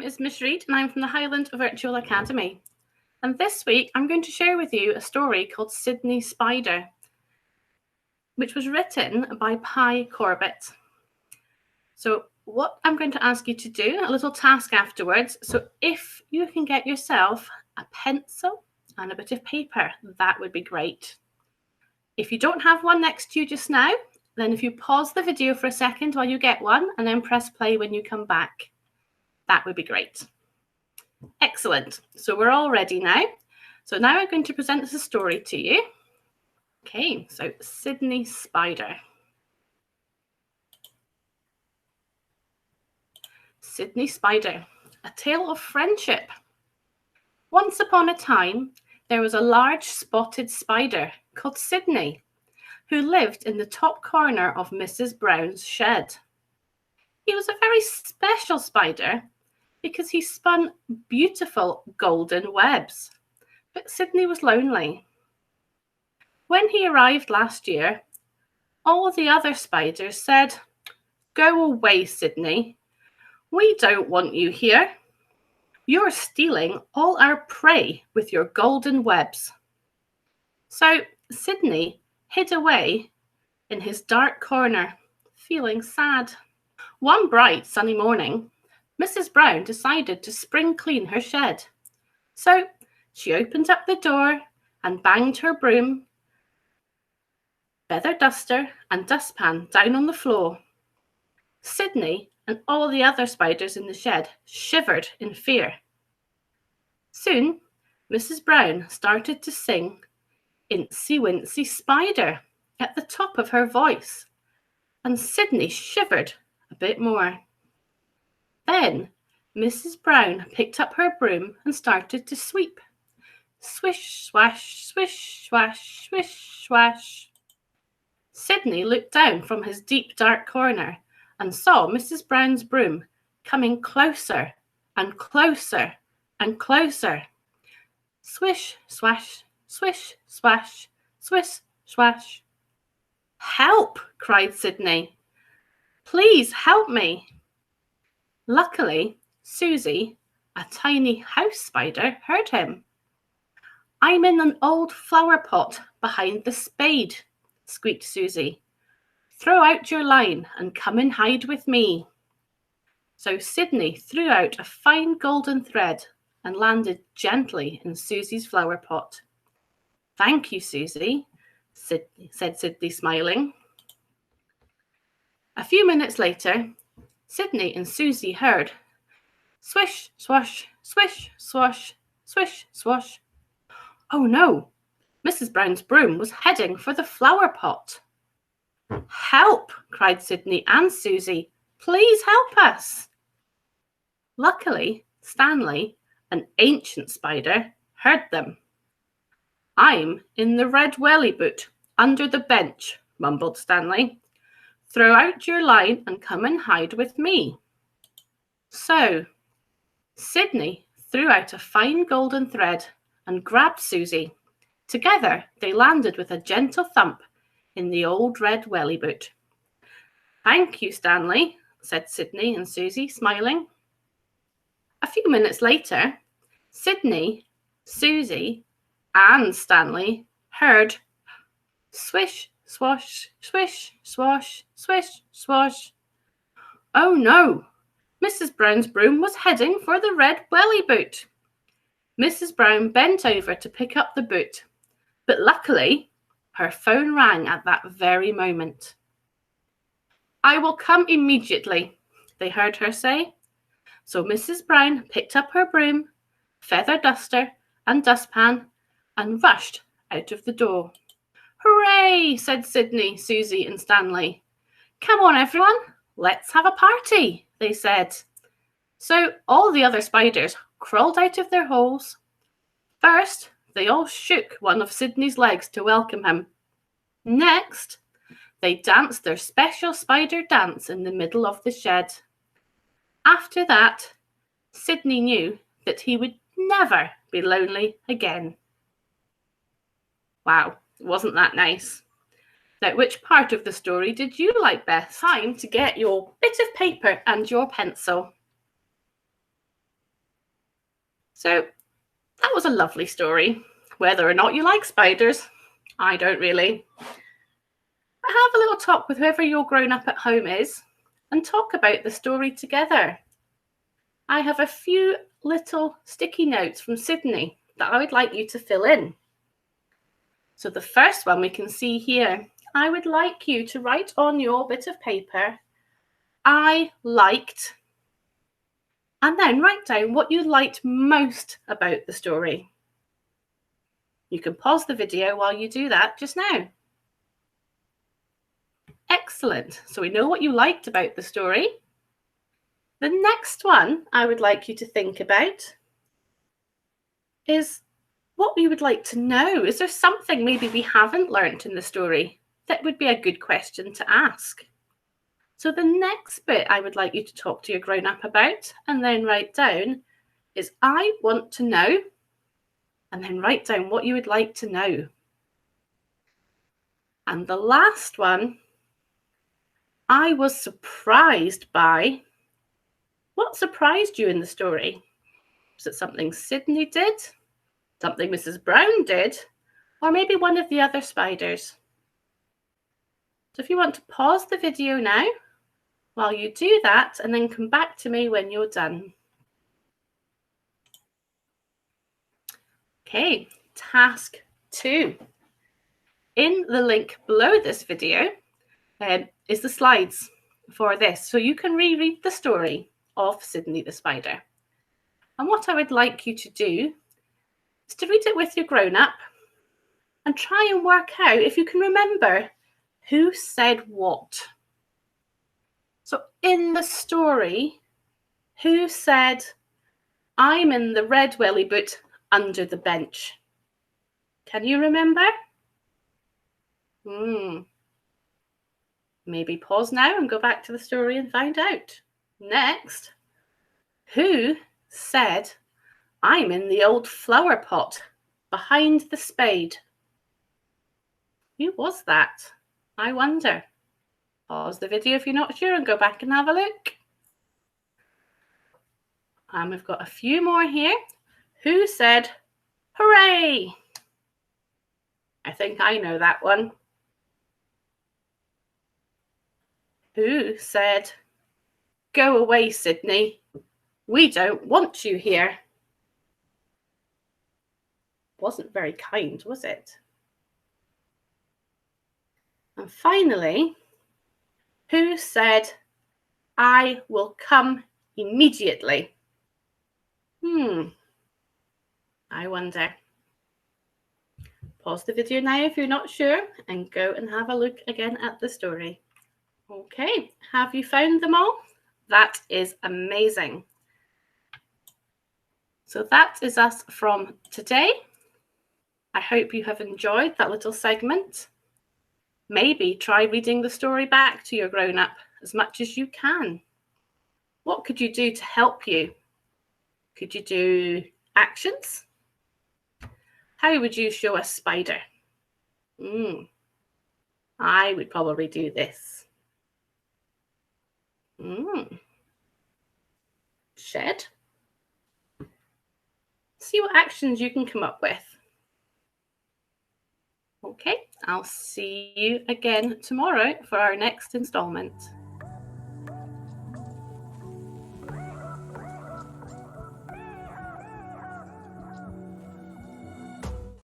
is Miss Reed and I'm from the Highland Virtual Academy. And this week I'm going to share with you a story called Sydney Spider, which was written by Pi Corbett. So what I'm going to ask you to do, a little task afterwards, so if you can get yourself a pencil and a bit of paper, that would be great. If you don't have one next to you just now, then if you pause the video for a second while you get one and then press play when you come back, that would be great. Excellent. So we're all ready now. So now I'm going to present this story to you. Okay, so Sydney Spider. Sydney Spider, a tale of friendship. Once upon a time, there was a large spotted spider called Sydney, who lived in the top corner of Mrs. Brown's shed. He was a very special spider because he spun beautiful golden webs, but Sydney was lonely. When he arrived last year, all the other spiders said, "Go away, Sydney. We don't want you here. You're stealing all our prey with your golden webs." So Sydney hid away in his dark corner, feeling sad. One bright sunny morning, Mrs. Brown decided to spring clean her shed. So she opened up the door and banged her broom, feather duster and dustpan down on the floor. Sydney and all the other spiders in the shed shivered in fear. Soon, Mrs. Brown started to sing "Incy Wincy Spider" at the top of her voice, and Sydney shivered a bit more. Then Mrs. Brown picked up her broom and started to sweep. Swish, swash, swish, swash, swish, swash. Sydney looked down from his deep dark corner and saw Mrs. Brown's broom coming closer and closer and closer. Swish, swash, swish, swash, swish, swash. "Help!" cried Sydney. "Please help me." Luckily, Susie, a tiny house spider, heard him. "I'm in an old flower pot behind the spade," squeaked Susie. "Throw out your line and come and hide with me." So Sydney threw out a fine golden thread and landed gently in Susie's flower pot. "Thank you, Susie," said Sydney, smiling. A few minutes later, Sydney and Susie heard swish, swash, swish, swash, swish, swash. Oh no, Mrs. Brown's broom was heading for the flower pot. "Help!" cried Sydney and Susie. "Please help us." Luckily, Stanley, an ancient spider, heard them. "I'm in the red welly boot under the bench," mumbled Stanley. "Throw out your line and come and hide with me." So Sydney threw out a fine golden thread and grabbed Susie. Together they landed with a gentle thump in the old red welly boot. "Thank you, Stanley," said Sydney and Susie, smiling. A few minutes later, Sydney, Susie, and Stanley heard swish, swash, swish, swash, swish, swash. Oh no! Mrs. Brown's broom was heading for the red welly boot. Mrs. Brown bent over to pick up the boot, but luckily her phone rang at that very moment. "I will come immediately," they heard her say. So Mrs. Brown picked up her broom, feather duster and dustpan and rushed out of the door. "Hooray!" said Sydney, Susie and Stanley. "Come on, everyone, let's have a party," they said. So all the other spiders crawled out of their holes. First, they all shook one of Sydney's legs to welcome him. Next, they danced their special spider dance in the middle of the shed. After that, Sydney knew that he would never be lonely again. Wow, wasn't that nice? Now, which part of the story did you like best? Time to get your bit of paper and your pencil. So that was a lovely story. Whether or not you like spiders, I don't really. But have a little talk with whoever your grown-up at home is and talk about the story together. I have a few little sticky notes from Sydney that I would like you to fill in. So the first one we can see here, I would like you to write on your bit of paper, I liked, and then write down what you liked most about the story. You can pause the video while you do that just now. Excellent. So we know what you liked about the story. The next one I would like you to think about is what we would like to know. Is there something maybe we haven't learnt in the story that would be a good question to ask? So the next bit I would like you to talk to your grown-up about and then write down is I want to know, and then write down what you would like to know. And the last one, I was surprised by. What surprised you in the story? Was it something Sydney did? Something Mrs. Brown did? Or maybe one of the other spiders? So if you want to pause the video now while you do that and then come back to me when you're done. Okay, task 2. In the link below this video is the slides for this, so you can reread the story of Sydney the Spider. And what I would like you to do is to read it with your grown-up and try and work out if you can remember who said what. So in the story, who said, I'm in the red welly boot under the bench? Can you remember? Maybe pause now and go back to the story and find out. Next, who said, I'm in the old flower pot behind the spade? Who was that? I wonder. Pause the video if you're not sure and go back and have a look. And we've got a few more here. Who said, hooray? I think I know that one. Who said, go away, Sydney. We don't want you here. Wasn't very kind, was it? And finally, who said, I will come immediately? I wonder. Pause the video now if you're not sure and go and have a look again at the story. Okay, have you found them all? That is amazing. So that is us from today. I hope you have enjoyed that little segment. Maybe try reading the story back to your grown-up as much as you can. What could you do to help you? Could you do actions? How would you show a spider? I would probably do this. Shed. See what actions you can come up with. Okay, I'll see you again tomorrow for our next installment.